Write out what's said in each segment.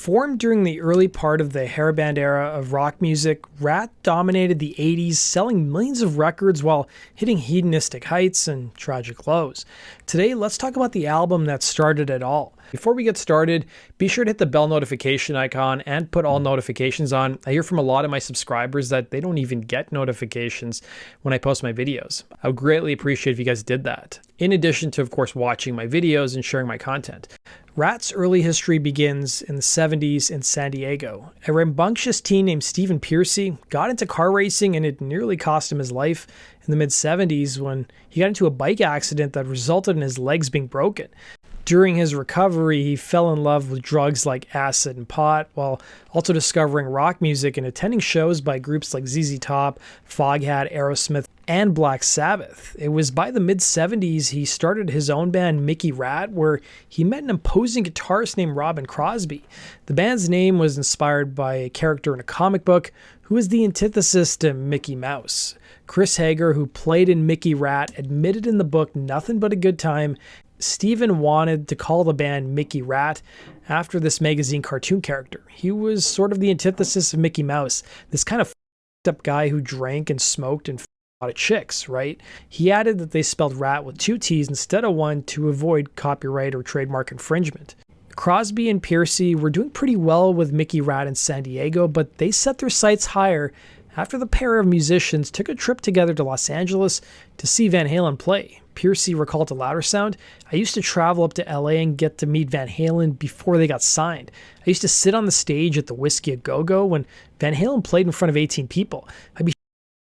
Formed during the early part of the hair band era of rock music, Ratt dominated the 80s, selling millions of records while hitting hedonistic heights and tragic lows. Today, let's talk about the album that started it all. Before we get started, be sure to hit the bell notification icon and put all notifications on. I hear from a lot of my subscribers that they don't even get notifications when I post my videos. I would greatly appreciate if you guys did that. In addition to, of course, watching my videos and sharing my content. Ratt's early history begins in the 70s in San Diego. A rambunctious teen named Stephen Pearcy got into car racing, and it nearly cost him his life in the mid-70s when he got into a bike accident that resulted in his legs being broken. During his recovery, he fell in love with drugs like acid and pot, while also discovering rock music and attending shows by groups like ZZ Top, Foghat, Aerosmith, and Black Sabbath. It was by the mid-70s he started his own band, Mickey Ratt, where he met an imposing guitarist named Robin Crosby. The band's name was inspired by a character in a comic book who is the antithesis to Mickey Mouse. Chris Hager, who played in Mickey Ratt, admitted in the book Nothing But a Good Time Stephen wanted to call the band Mickey Ratt after this magazine cartoon character. He was sort of the antithesis of Mickey Mouse, this kind of f***ed up guy who drank and smoked and a lot of chicks, right? He added that they spelled rat with 2 T's instead of 1 to avoid copyright or trademark infringement. Crosby and Pearcy were doing pretty well with Mickey Ratt in San Diego, but they set their sights higher after the pair of musicians took a trip together to Los Angeles to see Van Halen play. Pearcy recalled to Louder Sound, "I used to travel up to LA and get to meet Van Halen before they got signed. I used to sit on the stage at the Whisky a Go-Go when Van Halen played in front of 18 people. I'd be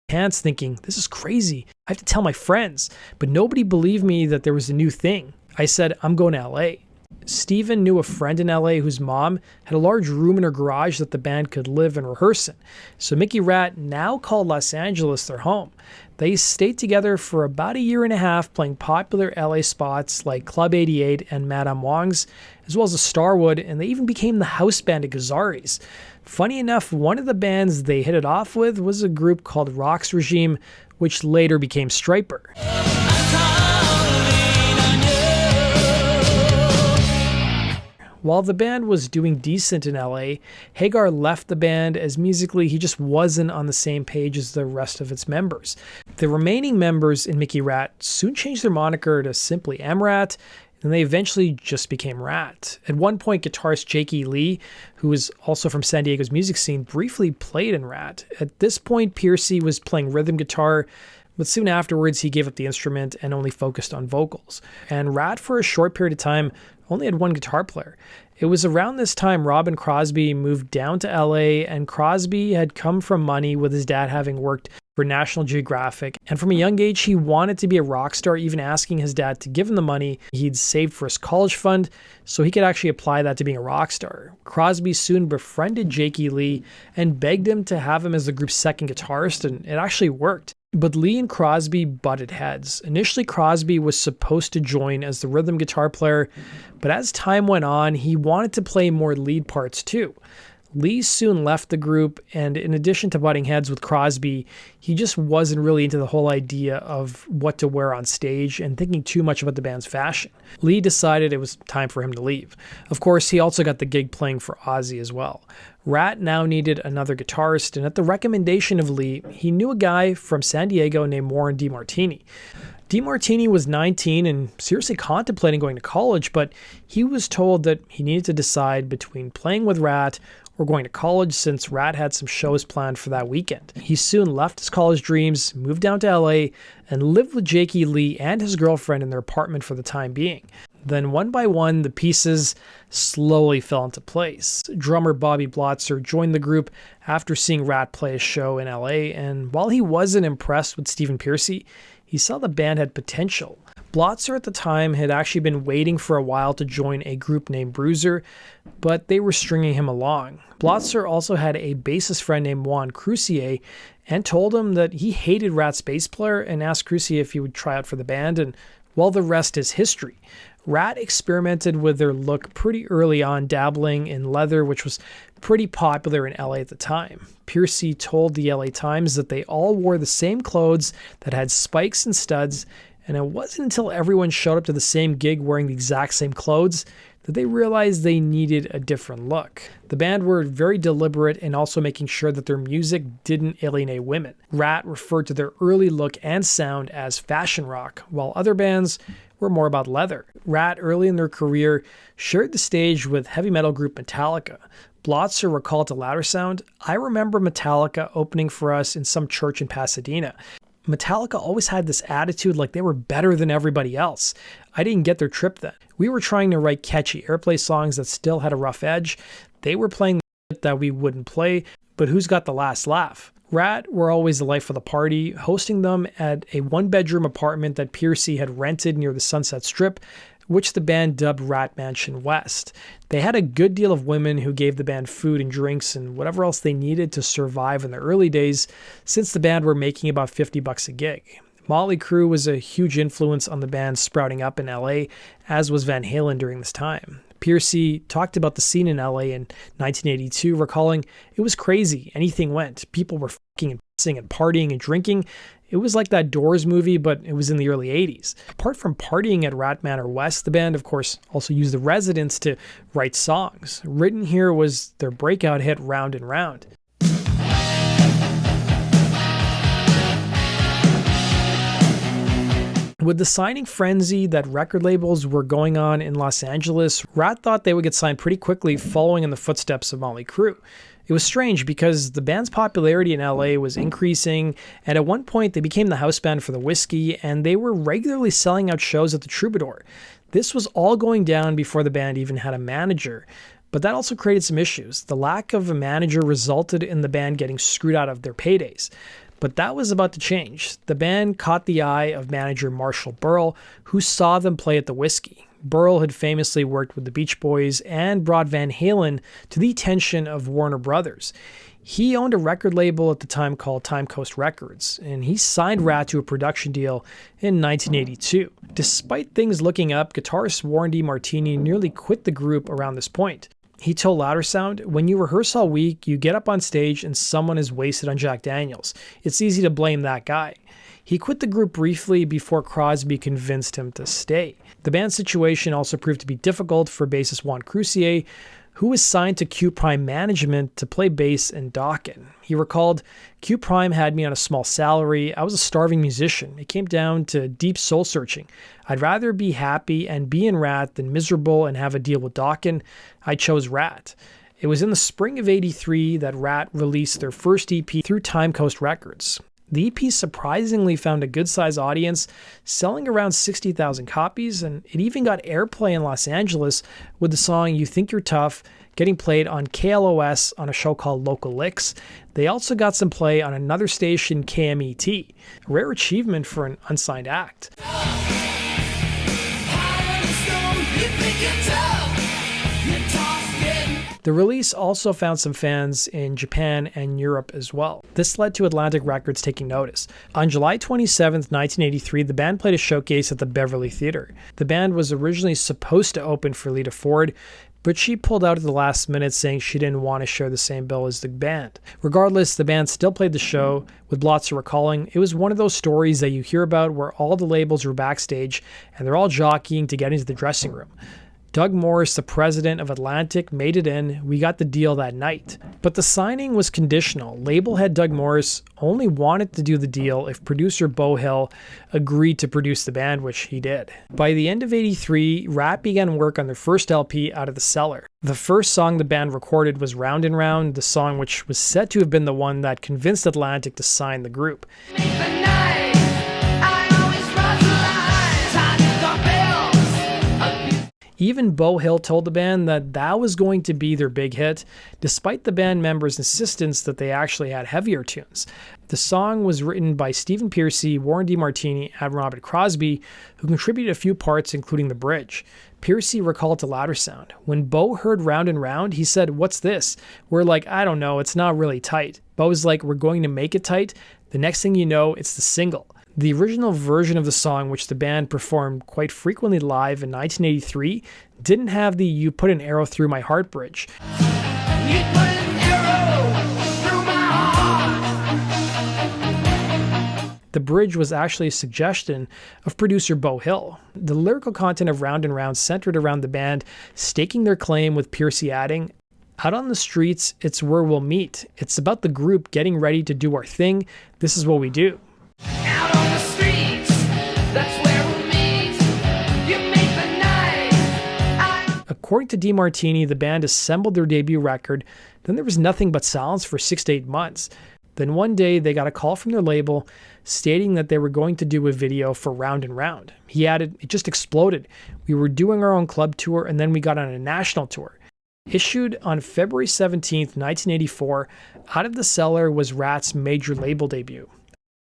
pants thinking, this is crazy. I have to tell my friends. But nobody believed me that there was a new thing. I said, I'm going to LA. Stephen knew a friend in LA whose mom had a large room in her garage that the band could live and rehearse in. So Mickey Ratt now called Los Angeles their home. They stayed together for about a year and a half, playing popular LA spots like Club 88 and Madame Wong's, as well as the Starwood, and they even became the house band at Gazzarri's. Funny enough, one of the bands they hit it off with was a group called Rock's Regime, which later became Striper. While the band was doing decent in LA, Hagar left the band as musically he just wasn't on the same page as the rest of its members. The remaining members in Mickey Ratt soon changed their moniker to simply M-Ratt, and they eventually just became Ratt. At one point, guitarist Jakey Lee, who was also from San Diego's music scene, briefly played in Ratt. At this point, Pearcy was playing rhythm guitar, but soon afterwards he gave up the instrument and only focused on vocals. And Ratt, for a short period of time, only had one guitar player. It was around this time Robin Crosby moved down to LA, and Crosby had come from money with his dad having worked for National Geographic, and from a young age he wanted to be a rock star, even asking his dad to give him the money he'd saved for his college fund so he could actually apply that to being a rock star. Crosby soon befriended Jakey Lee and begged him to have him as the group's second guitarist, and it actually worked. But Lee and Crosby butted heads. Initially, Crosby was supposed to join as the rhythm guitar player, but as time went on, he wanted to play more lead parts too. Lee soon left the group, and in addition to butting heads with Crosby, he just wasn't really into the whole idea of what to wear on stage and thinking too much about the band's fashion. Lee decided it was time for him to leave. Of course, he also got the gig playing for Ozzy as well. Ratt now needed another guitarist, and at the recommendation of Lee, he knew a guy from San Diego named Warren DeMartini. DeMartini was 19 and seriously contemplating going to college, but he was told that he needed to decide between playing with Ratt or going to college, since Ratt had some shows planned for that weekend. He soon left his college dreams, moved down to LA, and lived with Jakey Lee and his girlfriend in their apartment for the time being. Then one by one, the pieces slowly fell into place. Drummer Bobby Blotzer joined the group after seeing Ratt play a show in LA, and while he wasn't impressed with Stephen Pearcy, he saw the band had potential. Blotzer at the time had actually been waiting for a while to join a group named Bruiser, but they were stringing him along. Blotzer also had a bassist friend named Juan Croucier and told him that he hated Ratt's bass player and asked Croucier if he would try out for the band, and well, the rest is history. Ratt experimented with their look pretty early on, dabbling in leather, which was pretty popular in LA at the time. Pearcy told the LA Times that they all wore the same clothes that had spikes and studs, and it wasn't until everyone showed up to the same gig wearing the exact same clothes that they realized they needed a different look. The band were very deliberate in also making sure that their music didn't alienate women. Ratt referred to their early look and sound as fashion rock, while other bands were more about leather. Ratt, early in their career, shared the stage with heavy metal group Metallica. Blotzer recalled to Louder Sound, "I remember Metallica opening for us in some church in Pasadena. Metallica always had this attitude like they were better than everybody else. I didn't get their trip then. We were trying to write catchy airplay songs that still had a rough edge. They were playing the shit that we wouldn't play, but who's got the last laugh?" Ratt were always the life of the party, hosting them at a one-bedroom apartment that Pearcy had rented near the Sunset Strip, which the band dubbed Rat Mansion West. They had a good deal of women who gave the band food and drinks and whatever else they needed to survive in the early days, since the band were making about $50 a gig. Motley Crue was a huge influence on the band sprouting up in LA, as was Van Halen during this time. Pearcy talked about the scene in LA in 1982, recalling, "It was crazy. Anything went. People were fucking and pissing and partying and drinking. It was like that Doors movie, but it was in the early 80s. Apart from partying at Rat Manor West, the band, of course, also used the residents to write songs. Written Here was their breakout hit, Round and Round. With the signing frenzy that record labels were going on in Los Angeles, Ratt thought they would get signed pretty quickly, following in the footsteps of Motley Crue. It was strange because the band's popularity in LA was increasing, and at one point they became the house band for the Whisky, and they were regularly selling out shows at the Troubadour. This was all going down before the band even had a manager. But that also created some issues. The lack of a manager resulted in the band getting screwed out of their paydays. But that was about to change. The band caught the eye of manager Marshall Berle, who saw them play at the Whisky. Berle had famously worked with the Beach Boys and brought Van Halen to the attention of Warner Brothers. He owned a record label at the time called Time Coast Records, and he signed Ratt to a production deal in 1982. Despite things looking up, guitarist Warren DeMartini nearly quit the group around this point. He told Louder Sound, "When you rehearse all week, you get up on stage and someone is wasted on Jack Daniels. It's easy to blame that guy." He quit the group briefly before Crosby convinced him to stay. The band's situation also proved to be difficult for bassist Juan Croucier, who was signed to Q Prime Management to play bass in Dokken. He recalled, "Q Prime had me on a small salary. I was a starving musician. It came down to deep soul searching. I'd rather be happy and be in Ratt than miserable and have a deal with Dokken. I chose Ratt." It was in the spring of '83 that Ratt released their first EP through Time Coast Records. The EP surprisingly found a good-sized audience, selling around 60,000 copies, and it even got airplay in Los Angeles with the song You Think You're Tough getting played on KLOS on a show called Local Licks. They also got some play on another station, KMET, a rare achievement for an unsigned act. The release also found some fans in Japan and Europe as well. This led to Atlantic Records taking notice. On July 27, 1983, the band played a showcase at the Beverly Theater. The band was originally supposed to open for Lita Ford, but she pulled out at the last minute, saying she didn't want to share the same bill as the band. Regardless, the band still played the show, with Blotzer recalling, "It was one of those stories that you hear about where all the labels were backstage and they're all jockeying to get into the dressing room. Doug Morris, the president of Atlantic, made it in. We got the deal that night." But the signing was conditional. Label head Doug Morris only wanted to do the deal if producer Beau Hill agreed to produce the band, which he did. By the end of '83, Ratt began work on their first LP, Out of the Cellar. The first song the band recorded was Round and Round, the song which was said to have been the one that convinced Atlantic to sign the group. Even Beau Hill told the band that that was going to be their big hit, despite the band members' insistence that they actually had heavier tunes. The song was written by Stephen Pearcy, Warren DeMartini, and Robert Crosby, who contributed a few parts, including the bridge. Pearcy recalled to Louder Sound, "When Beau heard Round and Round, he said, 'What's this?' We're like, 'I don't know, it's not really tight.' Beau's like, 'We're going to make it tight.' The next thing you know, it's the single." The original version of the song, which the band performed quite frequently live in 1983, didn't have the "You Put an Arrow Through My Heart" bridge. You put an arrow through my heart. The bridge was actually a suggestion of producer Beau Hill. The lyrical content of Round and Round centered around the band staking their claim, with Piercy adding, "Out on the streets, it's where we'll meet. It's about the group getting ready to do our thing. This is what we do." Out on the streets, that's where we'll meet. You make the night. According to DeMartini, the band assembled their debut record. Then there was nothing but silence for 6 to 8 months. Then one day they got a call from their label stating that they were going to do a video for Round and Round. He added, "It just exploded. We were doing our own club tour and then we got on a national tour." Issued on February 17th, 1984, Out of the Cellar was Ratt's major label debut.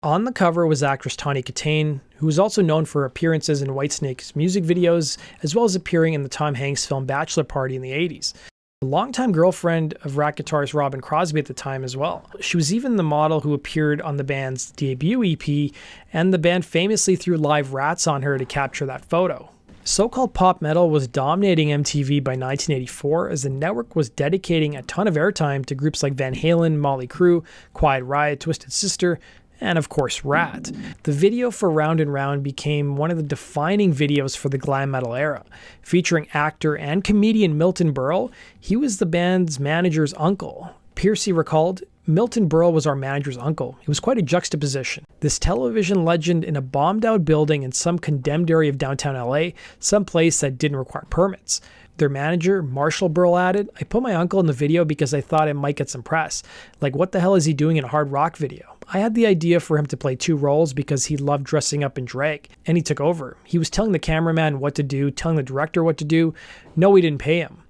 On the cover was actress Tawny Kitaen, who was also known for appearances in Whitesnake's music videos, as well as appearing in the Tom Hanks film Bachelor Party in the 80s. A longtime girlfriend of Ratt guitarist Robin Crosby at the time as well. She was even the model who appeared on the band's debut EP, and the band famously threw live rats on her to capture that photo. So-called pop metal was dominating MTV by 1984, as the network was dedicating a ton of airtime to groups like Van Halen, Motley Crue, Quiet Riot, Twisted Sister, and of course Ratt. The video for Round and Round became one of the defining videos for the glam metal era. Featuring actor and comedian Milton Berle, he was the band's manager's uncle. Piercy recalled, "Milton Berle was our manager's uncle. It was quite a juxtaposition. This television legend in a bombed-out building in some condemned area of downtown LA, some place that didn't require permits." Their manager, Marshall Berle, added, "I put my uncle in the video because I thought it might get some press. Like, what the hell is he doing in a hard rock video? I had the idea for him to play 2 roles because he loved dressing up in drag, and he took over. He was telling the cameraman what to do, telling the director what to do. No, we didn't pay him."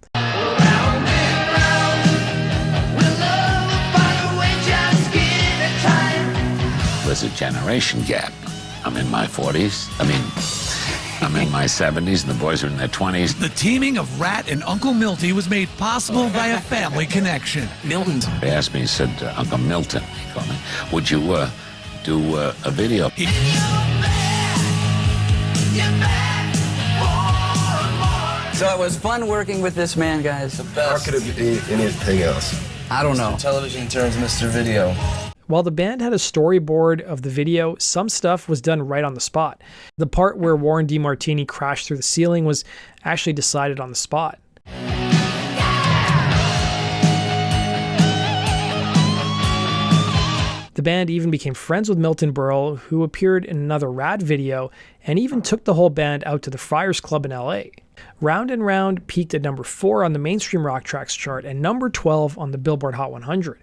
There's a generation gap. I'm in my 40s. I'm in my 70s, and the boys are in their 20s. The teaming of Ratt and Uncle Milty was made possible by a family connection. Milton. They asked me, he said, Uncle Milton, he called me, "Would you do a video?" So it was fun working with this man, guys. How could it be anything else? I don't know. Television turns Mr. Video. While the band had a storyboard of the video, some stuff was done right on the spot. The part where Warren DeMartini crashed through the ceiling was actually decided on the spot. The band even became friends with Milton Berle, who appeared in another Ratt video, and even took the whole band out to the Friars Club in LA. Round and Round peaked at number 4 on the mainstream rock tracks chart and number 12 on the Billboard Hot 100.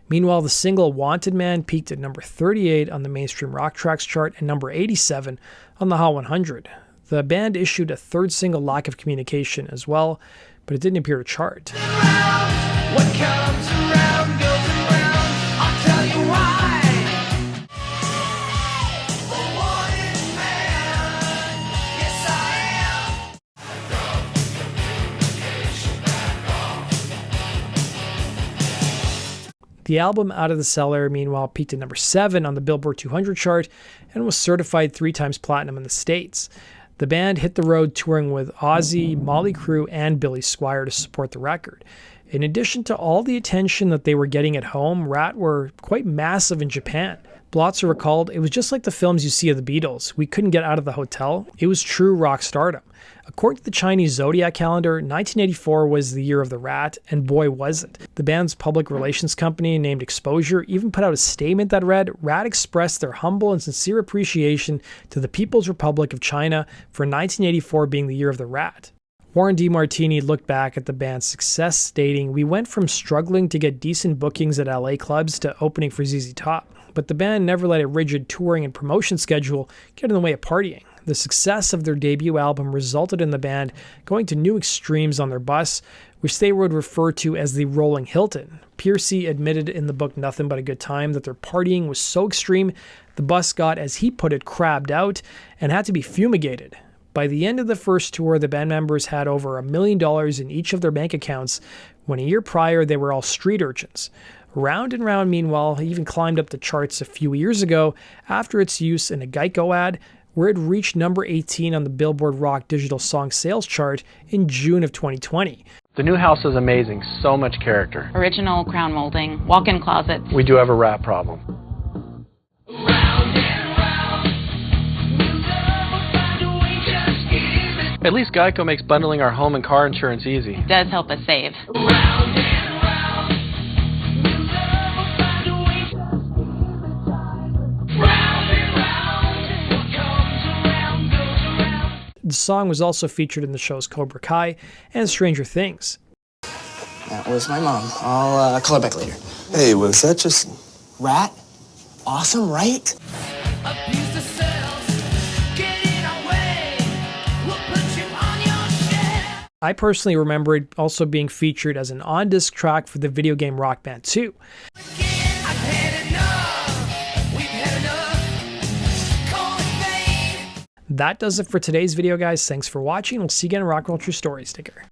Meanwhile, the single Wanted Man peaked at number 38 on the mainstream rock tracks chart and number 87 on the Hot 100. The band issued a third single, Lack of Communication, as well, but it didn't appear to chart. What comes around goes around. I'll tell you why. A wanted man. Yes, I am. The album Out of the Cellar, meanwhile, peaked at number 7 on the Billboard 200 chart and was certified 3 times platinum in the States. The band hit the road touring with Ozzy, Motley Crue, and Billy Squier to support the record. In addition to all the attention that they were getting at home, Ratt were quite massive in Japan. Blotzer recalled, "It was just like the films you see of the Beatles. We couldn't get out of the hotel. It was true rock stardom." According to the Chinese Zodiac calendar, 1984 was the year of the Ratt, and boy was it. The band's public relations company, named Exposure, even put out a statement that read, "Ratt expressed their humble and sincere appreciation to the People's Republic of China for 1984 being the year of the Ratt." Warren DeMartini looked back at the band's success, stating, "We went from struggling to get decent bookings at LA clubs to opening for ZZ Top. But the band never let a rigid touring and promotion schedule get in the way of partying. The success of their debut album resulted in the band going to new extremes on their bus, which they would refer to as the Rolling Hilton." Piercy admitted in the book Nothing But a Good Time that their partying was so extreme, the bus got, as he put it, crabbed out and had to be fumigated. By the end of the first tour, the band members had over $1 million in each of their bank accounts, when a year prior they were all street urchins. Round and Round, meanwhile, even climbed up the charts a few years ago after its use in a Geico ad, where it reached number 18 on the Billboard Rock Digital Song Sales chart in June of 2020. The new house is amazing, so much character. Original crown molding, walk-in closets. We do have a rat problem. Round and round. At least Geico makes bundling our home and car insurance easy. It does help us save. Round and round, we'll never find a way. Round and round, what comes around goes around. The song was also featured in the shows Cobra Kai and Stranger Things. That was my mom. I'll call her back later. Hey, was that just... Rat? Awesome, right? Abuse the cells, get in our way. We'll put you on your shelf. I personally remember it also being featured as an on-disc track for the video game Rock Band 2. I've had enough. We've had enough. Call it fate. That does it for today's video, guys. Thanks for watching. We'll see you again in Rock and Roll True Story sticker.